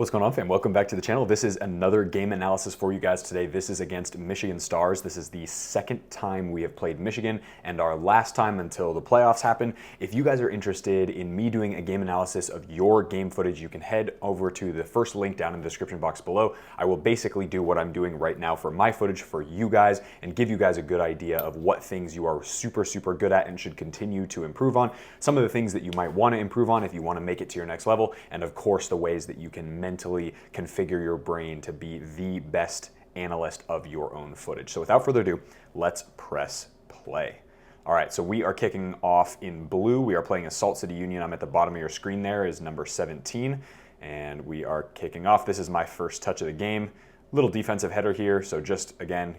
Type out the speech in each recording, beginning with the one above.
What's going on, fam? Welcome back to the channel. This is another game analysis for you guys today. This is against Michigan Stars. This is the second time we have played Michigan and our last time until the playoffs happen. If you guys are interested in me doing a game analysis of your game footage, you can head over to the first link down in the description box below. I will basically do what I'm doing right now for my footage for you guys and give you guys a good idea of what things you are super good at and should continue to improve on. Some of the things that you might want to improve on if you want to make it to your next level, and of course the ways that you can mentally configure your brain to be the best analyst of your own footage. So without further ado, let's press play. All right, so we are kicking off in blue. We are playing Salt City Union. I'm at the bottom of your screen there is number 17, and we are kicking off. This is my first touch of the game. Little defensive header here, so just, again,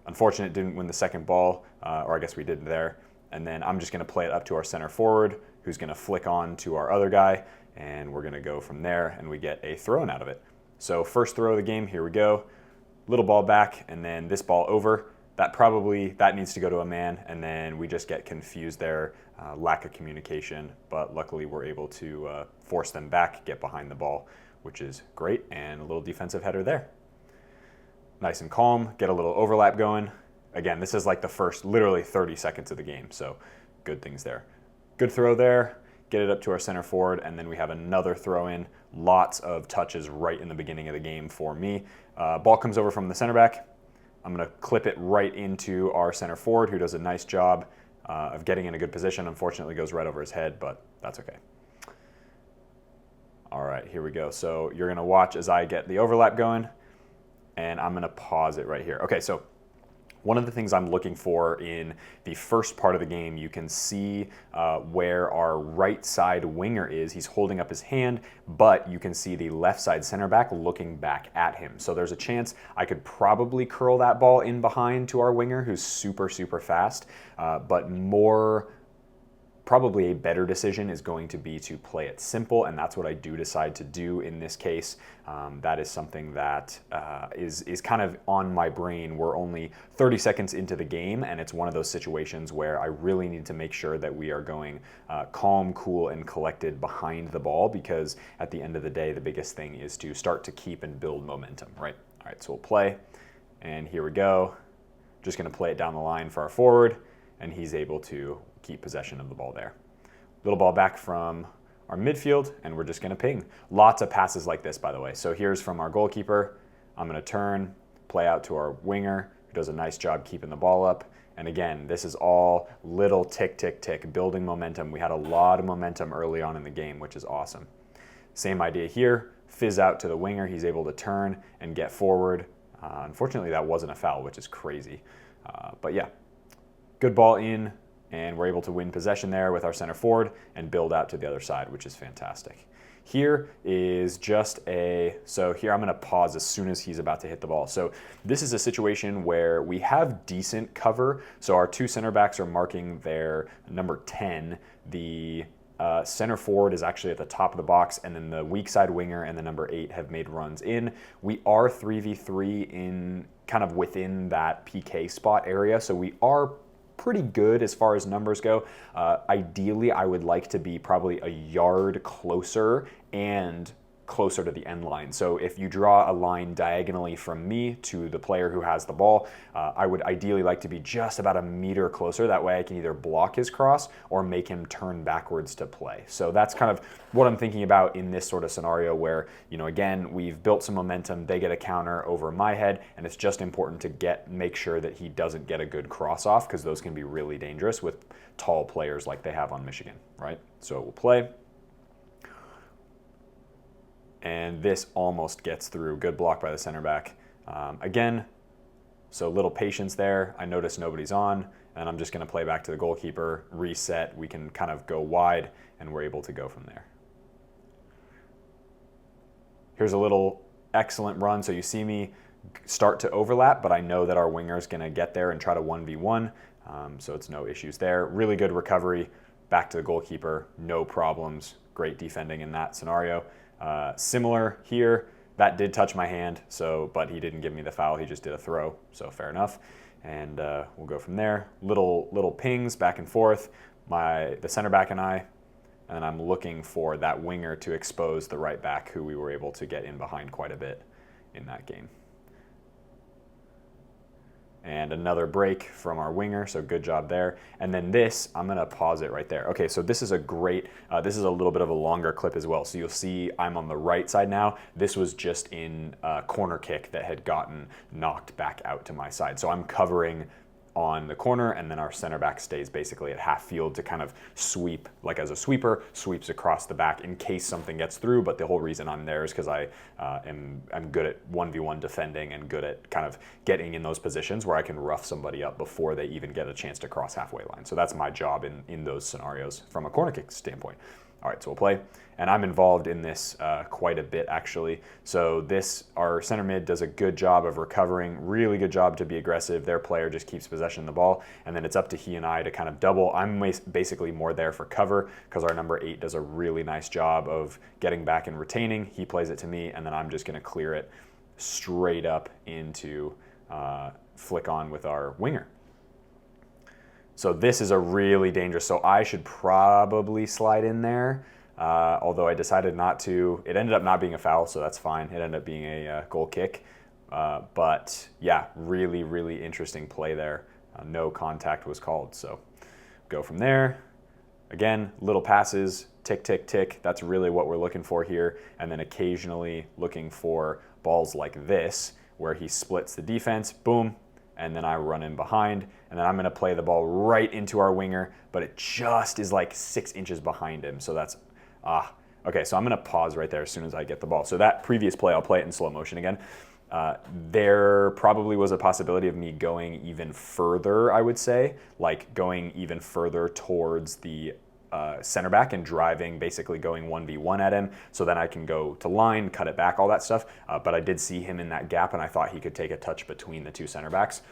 unfortunate didn't win the second ball, or I guess we did there. And then I'm just gonna play it up to our center forward, who's gonna flick on to our other guy, and we're gonna go from there, and we get a throw-in out of it. So first throw of the game, here we go. Little ball back, and then this ball over. That needs to go to a man, and then we just get confused there, lack of communication, but luckily we're able to force them back, get behind the ball, which is great, and a little defensive header there. Nice and calm, get a little overlap going. Again, this is like the first literally 30 seconds of the game, so good things there. Good throw there. Get it up to our center forward, and then we have another throw in. Lots of touches right in the beginning of the game for me. Ball comes over from the center back. I'm gonna clip it right into our center forward, who does a nice job of getting in a good position. Unfortunately, goes right over his head, but that's okay. All right, here we go. So you're gonna watch as I get the overlap going, and I'm gonna pause it right here. Okay, so one of the things I'm looking for in the first part of the game, you can see where our right side winger is. He's holding up his hand, but you can see the left side center back looking back at him. So there's a chance I could probably curl that ball in behind to our winger, who's super fast, but probably a better decision is going to be to play it simple, and that's what I do decide to do in this case. That is something that is kind of on my brain. We're only 30 seconds into the game, and it's one of those situations where I really need to make sure that we are going calm, cool, and collected behind the ball, because at the end of the day, the biggest thing is to start to keep and build momentum, right? All right, so we'll play, and here we go. Just gonna play it down the line for our forward, and he's able to keep possession of the ball there. Little ball back from our midfield, and we're just gonna ping. Lots of passes like this, by the way. So here's from our goalkeeper. I'm gonna turn, play out to our winger, who does a nice job keeping the ball up. And again, this is all little tick, building momentum. We had a lot of momentum early on in the game, which is awesome. Same idea here, fizz out to the winger. He's able to turn and get forward. Unfortunately, that wasn't a foul, which is crazy. But yeah, good ball in, and we're able to win possession there with our center forward and build out to the other side, which is fantastic. Here is so here I'm gonna pause as soon as he's about to hit the ball. So this is a situation where we have decent cover. So our two center backs are marking their number 10. The center forward is actually at the top of the box, and then the weak side winger and the number 8 have made runs in. We are 3v3 in kind of within that PK spot area, so we are pretty good as far as numbers go. Ideally, I would like to be probably a yard closer and closer to the end line. So if you draw a line diagonally from me to the player who has the ball, I would ideally like to be just about a meter closer. That way I can either block his cross or make him turn backwards to play. So that's kind of what I'm thinking about in this sort of scenario where, you know, again, we've built some momentum, they get a counter over my head, and it's just important to make sure that he doesn't get a good cross off, because those can be really dangerous with tall players like they have on Michigan, right? So we'll play. And this almost gets through. Good block by the center back. Again, so little patience there. I notice nobody's on, and I'm just gonna play back to the goalkeeper, reset. We can kind of go wide, and we're able to go from there. Here's a little excellent run. So you see me start to overlap, but I know that our winger is gonna get there and try to 1v1, so it's no issues there. Really good recovery, back to the goalkeeper, no problems. Great defending in that scenario. Similar here, that did touch my hand, but he didn't give me the foul, he just did a throw, so fair enough. And we'll go from there. Little pings back and forth. The center back and I and I'm looking for that winger to expose the right back, who we were able to get in behind quite a bit in that game. And another break from our winger, so good job there. And then this, I'm gonna pause it right there. Okay, so this is a great, this is a little bit of a longer clip as well. So you'll see I'm on the right side now. This was just in a corner kick that had gotten knocked back out to my side. So I'm covering on the corner, and then our center back stays basically at half field to kind of sweep, like as a sweeper, sweeps across the back in case something gets through. But the whole reason I'm there is because I'm good at 1v1 defending and good at kind of getting in those positions where I can rough somebody up before they even get a chance to cross halfway line. So that's my job in those scenarios from a corner kick standpoint. All right, so we'll play. And I'm involved in this quite a bit, actually. So this, our center mid does a good job of recovering, really good job to be aggressive. Their player just keeps possession of the ball, and then it's up to he and I to kind of double. I'm basically more there for cover because our number 8 does a really nice job of getting back and retaining. He plays it to me, and then I'm just gonna clear it straight up into flick on with our winger. So this is a really dangerous, so I should probably slide in there, although I decided not to. It ended up not being a foul, so that's fine. It ended up being a goal kick. But yeah, really, really interesting play there. No contact was called, so go from there. Again, little passes, tick, tick, tick. That's really what we're looking for here. And then occasionally looking for balls like this, where he splits the defense, boom, and then I run in behind, and then I'm gonna play the ball right into our winger, but it just is like 6 inches behind him. So that's, okay, so I'm gonna pause right there as soon as I get the ball. So that previous play, I'll play it in slow motion again. There probably was a possibility of me going even further, I would say, like going even further towards the center back and driving, basically going 1v1 at him, so then I can go to line, cut it back, all that stuff. But I did see him in that gap, and I thought he could take a touch between the two center backs.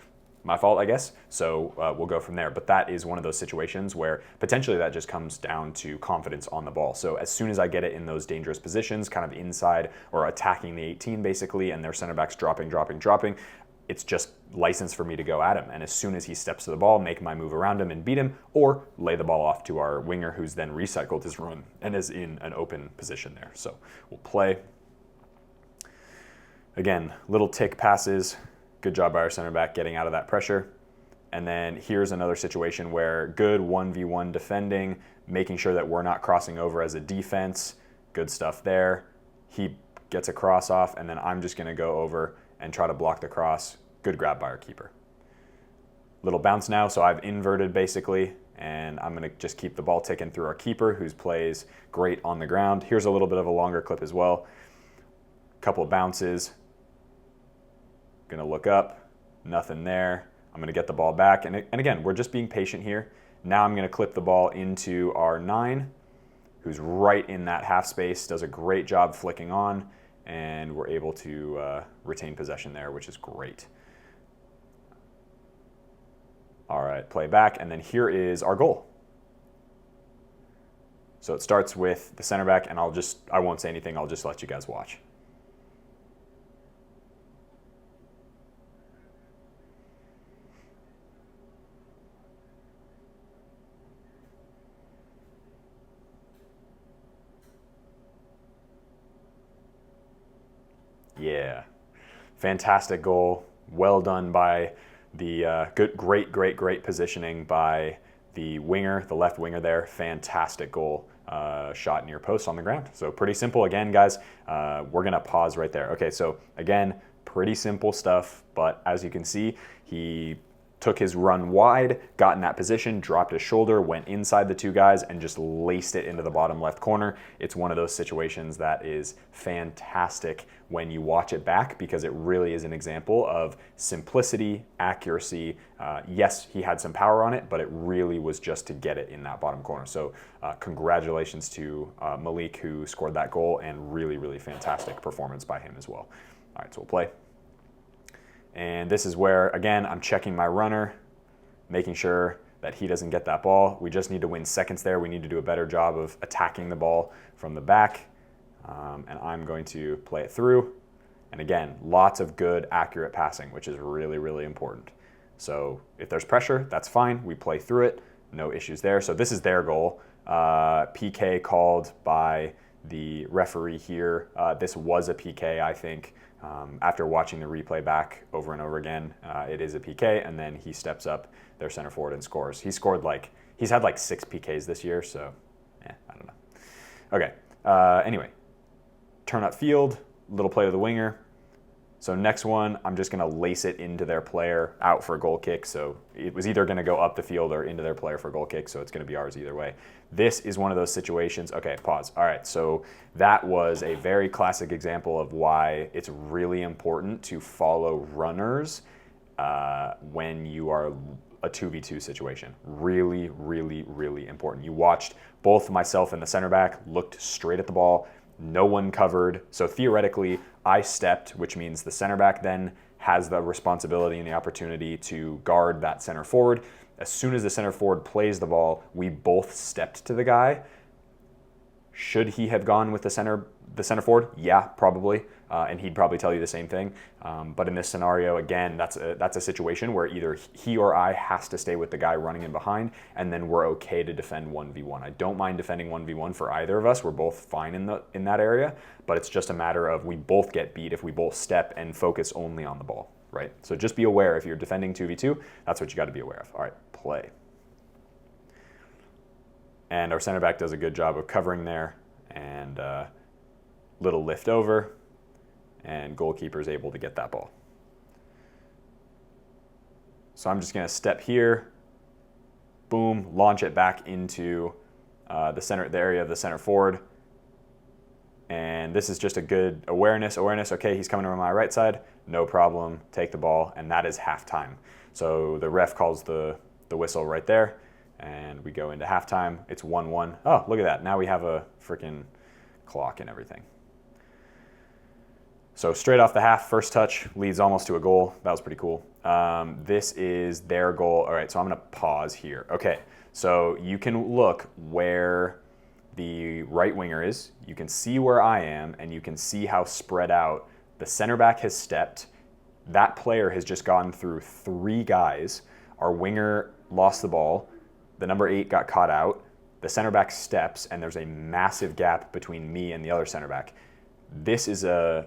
My fault, I guess. So we'll go from there. But that is one of those situations where potentially that just comes down to confidence on the ball. So as soon as I get it in those dangerous positions, kind of inside or attacking the 18 basically, and their center backs dropping, it's just license for me to go at him. And as soon as he steps to the ball, make my move around him and beat him, or lay the ball off to our winger, who's then recycled his run and is in an open position there. So we'll play. Again, little tick passes. Good job by our center back getting out of that pressure. And then here's another situation where good 1v1 defending, making sure that we're not crossing over as a defense. Good stuff there. He gets a cross off, and then I'm just gonna go over and try to block the cross. Good grab by our keeper. Little bounce now, so I've inverted basically, and I'm gonna just keep the ball ticking through our keeper, who plays great on the ground. Here's a little bit of a longer clip as well. Couple of bounces. Gonna look up, nothing there. I'm gonna get the ball back, and again, we're just being patient here. Now I'm gonna clip the ball into our 9, who's right in that half space, does a great job flicking on, and we're able to retain possession there, which is great. All right, play back, and then here is our goal. So it starts with the center back, and I won't say anything, I'll just let you guys watch. Yeah, fantastic goal. Well done by the great positioning by the winger, the left winger there. Fantastic goal, shot near post on the ground. So pretty simple. Again, guys, we're gonna pause right there. Okay, so again, pretty simple stuff, but as you can see, he took his run wide, got in that position, dropped his shoulder, went inside the two guys, and just laced it into the bottom left corner. It's one of those situations that is fantastic when you watch it back, because it really is an example of simplicity, accuracy. Yes, he had some power on it, but it really was just to get it in that bottom corner. So congratulations to Malik, who scored that goal, and really, really fantastic performance by him as well. All right, so we'll play. And this is where, again, I'm checking my runner, making sure that he doesn't get that ball. We just need to win seconds there. We need to do a better job of attacking the ball from the back. And I'm going to play it through. And again, lots of good, accurate passing, which is really, really important. So if there's pressure, that's fine. We play through it. No issues there. So this is their goal. PK called by the referee here. This was a PK, I think. After watching the replay back over and over again, it is a PK, and then he steps up, their center forward, and scores. He's had like 6 PKs this year, so I don't know. Okay, anyway, turn up field, little play to the winger. So next one, I'm just gonna lace it into their player out for a goal kick. So it was either gonna go up the field or into their player for a goal kick, so it's gonna be ours either way. This is one of those situations, okay, pause. All right, so that was a very classic example of why it's really important to follow runners when you are a 2v2 situation. Really, really, really important. You watched both myself and the center back looked straight at the ball. No one covered. So theoretically, I stepped, which means the center back then has the responsibility and the opportunity to guard that center forward. As soon as the center forward plays the ball, we both stepped to the guy. Should he have gone with the center forward? Yeah, probably. And he'd probably tell you the same thing. But in this scenario, again, that's a situation where either he or I has to stay with the guy running in behind, and then we're okay to defend 1v1. I don't mind defending 1v1 for either of us. We're both fine in that area, but it's just a matter of we both get beat if we both step and focus only on the ball, right? So just be aware if you're defending 2v2, that's what you got to be aware of. All right, play. And our center back does a good job of covering there, and little lift over, and goalkeeper is able to get that ball. So I'm just going to step here, boom, launch it back into the area of the center forward. And this is just a good awareness. Okay, he's coming around my right side, no problem, take the ball, and that is halftime. So the ref calls the whistle right there, and we go into halftime. It's 1-1. Oh, look at that. Now we have a freaking clock and everything. So straight off the half, first touch leads almost to a goal. That was pretty cool. This is their goal. All right, so I'm going to pause here. Okay, so you can look where the right winger is. You can see where I am, and you can see how spread out the center back has stepped. That player has just gone through 3 guys. Our winger lost the ball. The number 8 got caught out. The center back steps, and there's a massive gap between me and the other center back.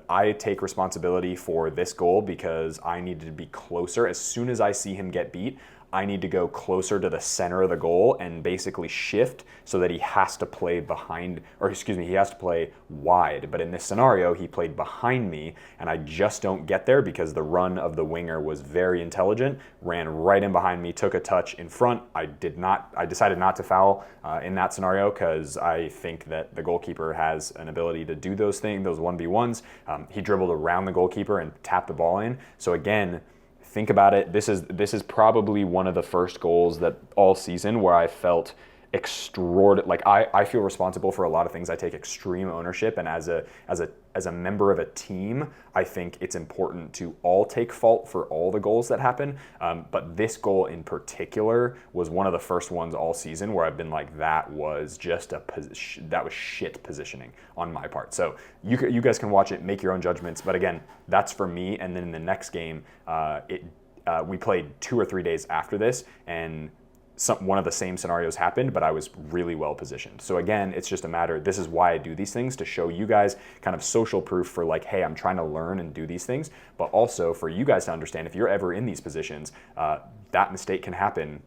I take responsibility for this goal because I needed to be closer. As soon as I see him get beat, I need to go closer to the center of the goal and basically shift so that he has to play he has to play wide. But in this scenario, he played behind me, and I just don't get there because the run of the winger was very intelligent, ran right in behind me, took a touch in front. I decided not to foul in that scenario because I think that the goalkeeper has an ability to do those things, those 1v1s. He dribbled around the goalkeeper and tapped the ball in. So again, think about it. This is probably one of the first goals that all season where I felt extraordinary. Like I feel responsible for a lot of things. I take extreme ownership, and as a member of a team, I think it's important to all take fault for all the goals that happen. But this goal in particular was one of the first ones all season where I've been like, that was just that was shit positioning on my part. So you guys can watch it, make your own judgments. But again, that's for me. And then in the next game, we played 2 or 3 days after this, and one of the same scenarios happened, but I was really well positioned. So again, it's just a matter, this is why I do these things, to show you guys kind of social proof for like, hey, I'm trying to learn and do these things, but also for you guys to understand if you're ever in these positions, that mistake can happen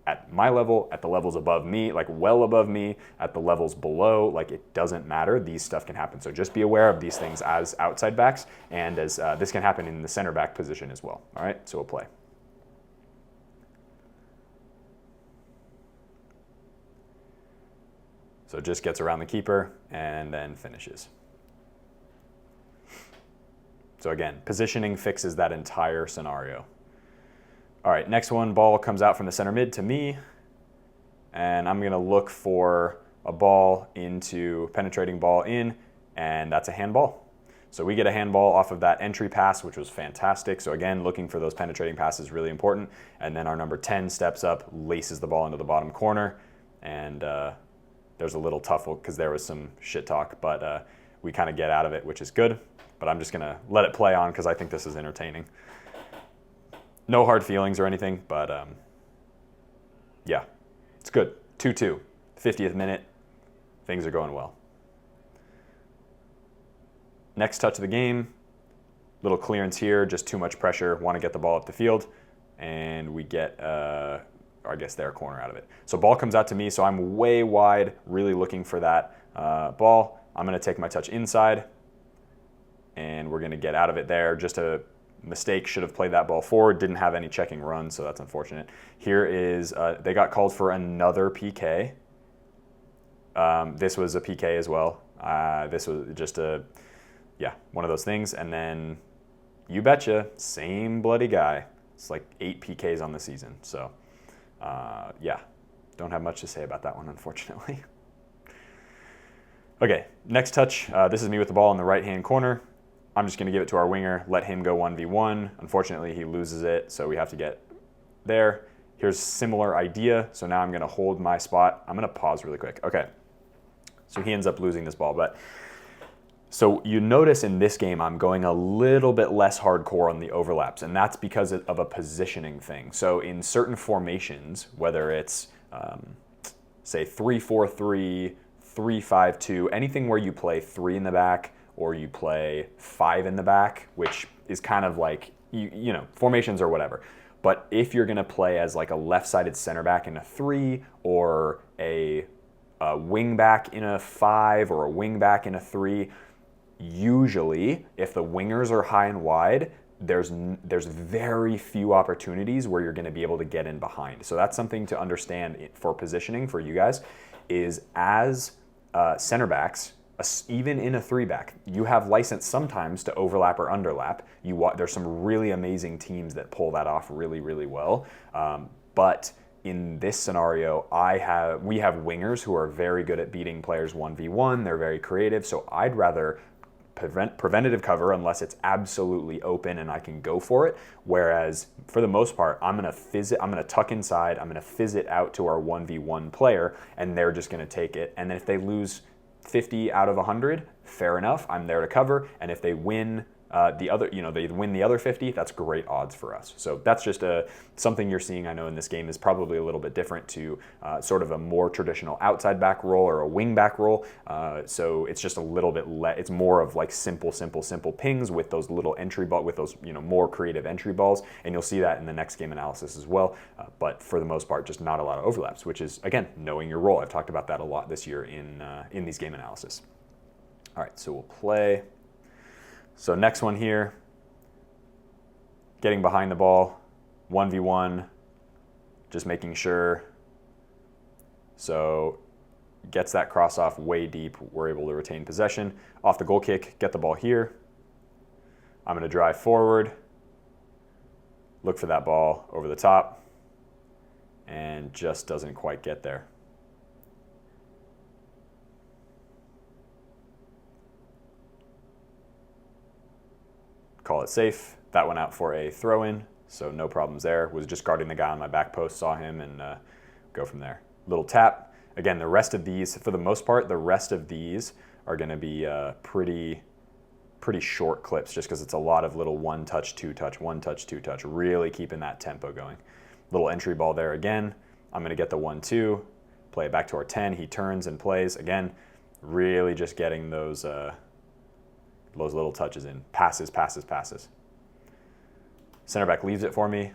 at my level, at the levels above me, like well above me, at the levels below, like it doesn't matter. These stuff can happen. So just be aware of these things as outside backs, and as this can happen in the center back position as well. All right, so we'll play. So just gets around the keeper and then finishes. So again, positioning fixes that entire scenario. All right, next one, ball comes out from the center mid to me, and I'm gonna look for a penetrating ball in, and that's a handball. So we get a handball off of that entry pass, which was fantastic. So again, looking for those penetrating passes is really important. And then our number 10 steps up, laces the ball into the bottom corner, and there's a little tuffle because there was some shit talk, but we kind of get out of it, which is good. But I'm just going to let it play on because I think this is entertaining. No hard feelings or anything, but yeah, it's good. 2-2. 50th minute, things are going well. Next touch of the game, little clearance here, just too much pressure, want to get the ball up the field, and we get, I guess, their corner out of it. So ball comes out to me, so I'm way wide, really looking for that ball. I'm going to take my touch inside, and we're going to get out of it there. Just a mistake, should have played that ball forward, didn't have any checking runs, so that's unfortunate. Here is, they got called for another PK. This was a PK as well. This was just one of those things. And then, you betcha, same bloody guy. It's like 8 PKs on the season. So, don't have much to say about that one, unfortunately. Okay, next touch. This is me with the ball in the right-hand corner. I'm just going to give it to our winger, let him go 1v1. Unfortunately, he loses it, so we have to get there. Here's similar idea. So now I'm going to hold my spot. I'm going to pause really quick. Okay, so he ends up losing this ball. But so you notice in this game, I'm going a little bit less hardcore on the overlaps, and that's because of a positioning thing. So in certain formations, whether it's, say, 3-4-3, 3-5-2, anything where you play 3 in the back, or you play 5 in the back, which is kind of like, you know, formations or whatever. But if you're going to play as like a left-sided center back in a 3, or a wing back in a 5, or a wing back in a 3, usually if the wingers are high and wide, there's very few opportunities where you're going to be able to get in behind. So that's something to understand for positioning for you guys, is as center backs, even in a 3-back, you have license sometimes to overlap or underlap. There's some really amazing teams that pull that off really, really well. But in this scenario, we have wingers who are very good at beating players 1v1. They're very creative. So I'd rather preventative cover unless it's absolutely open and I can go for it. Whereas for the most part, I'm going to tuck inside. I'm going to fizz it out to our 1v1 player, and they're just going to take it. And then if they lose 50 out of 100, fair enough, I'm there to cover. And if they win they win the other 50, that's great odds for us. So that's just something you're seeing, I know, in this game is probably a little bit different to sort of a more traditional outside back role or a wing back role. So it's just a little bit it's more of like simple pings with those little entry ball, with those, you know, more creative entry balls. And you'll see that in the next game analysis as well. But for the most part, just not a lot of overlaps, which is, again, knowing your role. I've talked about that a lot this year in these game analysis. All right, so we'll play. So next one here, getting behind the ball, 1v1, just making sure. So gets that cross off way deep. We're able to retain possession. Off the goal kick, get the ball here. I'm going to drive forward, look for that ball over the top, and just doesn't quite get there. Call it safe. That went out for a throw-in, so no problems there. Was just guarding the guy on my back post, saw him, and go from there. Little tap. Again, the rest of these, for the most part, the rest of these are going to be pretty short clips, just because it's a lot of little one touch, two touch, really keeping that tempo going. Little entry ball there again. I'm going to get the 1-2, play it back to our 10. He turns and plays. Again, really just getting those little touches in. Passes. Center back leaves it for me.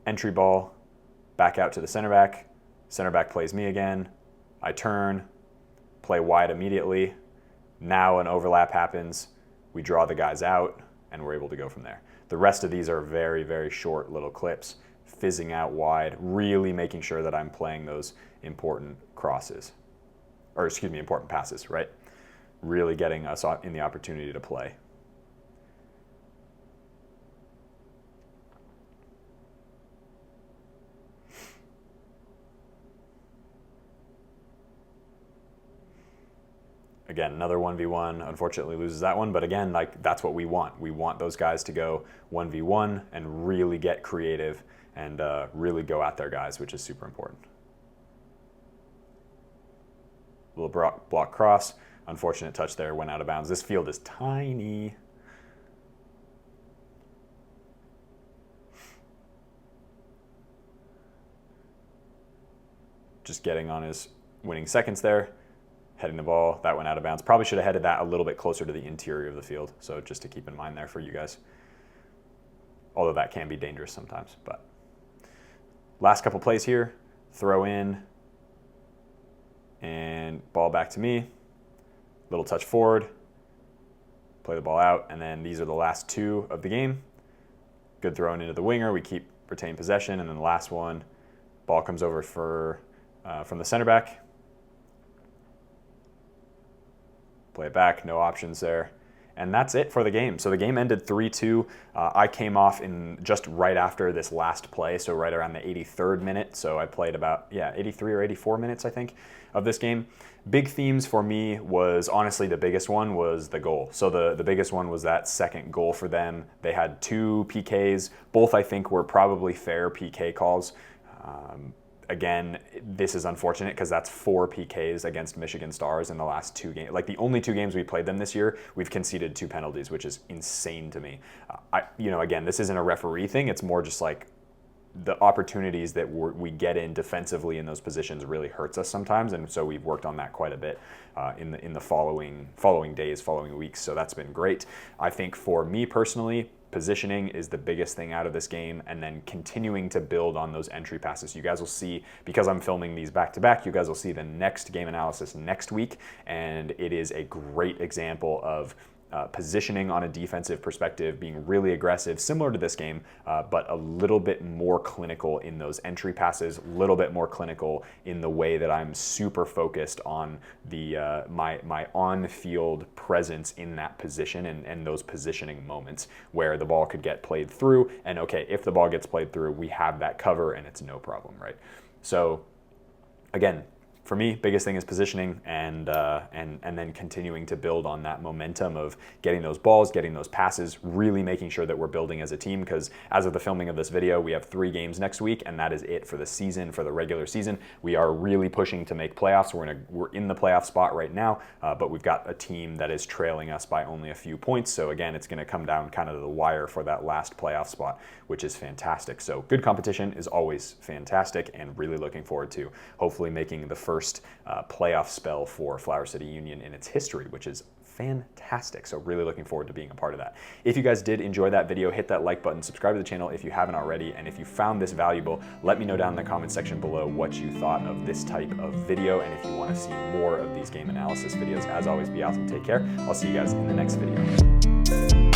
Entry ball, back out to the center back. Center back plays me again. I turn, play wide immediately. Now an overlap happens. We draw the guys out, and we're able to go from there. The rest of these are very, very short little clips, fizzing out wide, really making sure that I'm playing those important important passes, right? Really getting us in the opportunity to play. Again, another 1v1, unfortunately loses that one, but again, like, that's what we want. We want those guys to go 1v1 and really get creative and really go at their guys, which is super important. Little block cross. Unfortunate touch there, went out of bounds. This field is tiny. Just getting on his winning seconds there, heading the ball, that went out of bounds. Probably should have headed that a little bit closer to the interior of the field. So just to keep in mind there for you guys. Although that can be dangerous sometimes. But last couple plays here, throw in and ball back to me. Little touch forward, play the ball out, and then these are the last two of the game. Good throwing into the winger, we retain possession, and then the last one, ball comes over from the center back. Play it back, no options there. And that's it for the game. So the game ended 3-2. I came off in just right after this last play, so right around the 83rd minute. So I played about, 83 or 84 minutes, I think, of this game. Big themes for me was, honestly, the biggest one was the goal. So the biggest one was that second goal for them. They had 2 PKs. Both, I think, were probably fair PK calls. Again, this is unfortunate because that's 4 PKs against Michigan Stars in the last 2 games. Like the only 2 games we played them this year, we've conceded 2 penalties, which is insane to me. Again, this isn't a referee thing. It's more just like the opportunities that we get in defensively in those positions really hurts us sometimes, and so we've worked on that quite a bit in the following days, following weeks. So that's been great. I think for me personally, positioning is the biggest thing out of this game, and then continuing to build on those entry passes. You guys will see, because I'm filming these back to back, you guys will see the next game analysis next week, and it is a great example of positioning on a defensive perspective, being really aggressive, similar to this game, but a little bit more clinical in those entry passes, a little bit more clinical in the way that I'm super focused on the my on-field presence in that position and those positioning moments where the ball could get played through. And okay, if the ball gets played through, we have that cover and it's no problem, right? So again, for me, biggest thing is positioning and then continuing to build on that momentum of getting those balls, getting those passes, really making sure that we're building as a team, because as of the filming of this video, we have 3 games next week, and that is it for the season, for the regular season. We are really pushing to make playoffs. We're in the playoff spot right now, but we've got a team that is trailing us by only a few points. So again, it's going to come down kind of to the wire for that last playoff spot, which is fantastic. So good competition is always fantastic, and really looking forward to hopefully making the first playoff spell for Flower City Union in its history, which is fantastic. So really looking forward to being a part of that. If you guys did enjoy that video, hit that like button, subscribe to the channel if you haven't already, and if you found this valuable, let me know down in the comment section below what you thought of this type of video, and if you want to see more of these game analysis videos. As always, be awesome, take care. I'll see you guys in the next video.